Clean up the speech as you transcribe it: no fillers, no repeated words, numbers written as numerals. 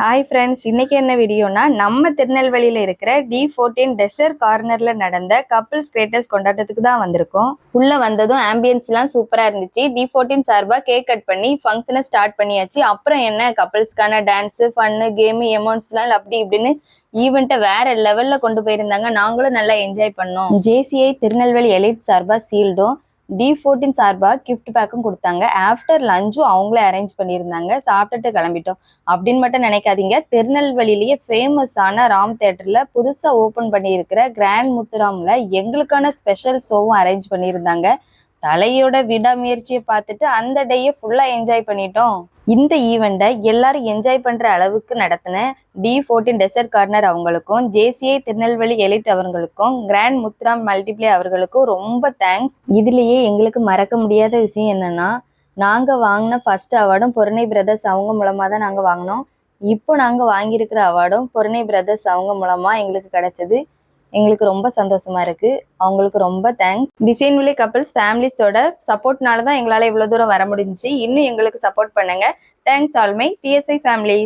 Hi friends, இன்னைக்கு என்ன வீடியோனா நம்ம திருநெல்வேலியில் இருக்கிற D14 டெசர்ட் கார்னர்ல நடந்த கப்பிள்ஸ் ஸ்டேட்டஸ் கொண்டாட்டத்துக்கு தான் வந்திருக்கோம். உள்ள வந்ததும் ஆம்பியன்ஸ்லாம் சூப்பரா இருந்துச்சு. D14 சார்பா கேக் கட் பண்ணி ஃபங்க்ஷனை ஸ்டார்ட் பண்ணியாச்சு. அப்புறம் என்ன கப்பிள்ஸ்க்கான டான்ஸு, ஃபன்னு, கேமு, எமௌண்ட்ஸ்லாம் அப்படி இப்படின்னு ஈவெண்ட்டை வேற லெவல்ல கொண்டு போயிருந்தாங்க. நாங்களும் நல்லா என்ஜாய் பண்ணோம். JCI திருநெல்வேலி எலிட் சார்பா சீல்டும், D14 சார்பா கிஃப்ட் பேக்கும் கொடுத்தாங்க. ஆஃப்டர் லஞ்சும் அவங்களே அரேஞ்ச் பண்ணியிருந்தாங்க. சாப்பிட்டுட்டு கிளம்பிட்டோம் அப்படின்னு மட்டும் நினைக்காதீங்க. திருநெல்வேலியிலேயே ஃபேமஸான ராம் தியேட்டர்ல புதுசா ஓபன் பண்ணியிருக்கிற கிராண்ட் முத்துராம்ல எங்களுக்கான ஸ்பெஷல் ஷோவும் அரேஞ்ச் பண்ணியிருந்தாங்க. தலையோட விடாமுயற்சியை பார்த்துட்டு அந்த டேயை ஃபுல்லா என்ஜாய் பண்ணிட்டோம். இந்த ஈவெண்ட்டை எல்லாரும் என்ஜாய் பண்ற அளவுக்கு நடத்தின D14 டெசர்ட் கார்னர் அவங்களுக்கும், JCI திருநெல்வேலி எலிட் அவர்களுக்கும், கிராண்ட் முத்துராம் மல்டிப்ளே அவர்களுக்கும் ரொம்ப தேங்க்ஸ். இதுலயே எங்களுக்கு மறக்க முடியாத விஷயம் என்னன்னா, நாங்க வாங்கின ஃபர்ஸ்ட் அவார்டும் பொருணை பிரதர்ஸ் அவங்க மூலமா தான் நாங்க வாங்கினோம். இப்போ நாங்க வாங்கியிருக்கிற அவார்டும் பொருணை பிரதர்ஸ் அவங்க மூலமா எங்களுக்கு கிடைச்சது. எங்களுக்கு ரொம்ப சந்தோஷமா இருக்கு. அவங்களுக்கு ரொம்ப தேங்க்ஸ். டிசைன்விலே கப்பிள்ஸ் ஃபேமிலிஸோட சப்போர்ட்னால தான் எங்களால இவ்வளவு தூரம் வர முடிஞ்சுச்சு. இன்னும் எங்களுக்கு சப்போர்ட் பண்ணுங்க. Thanks all my TSI family.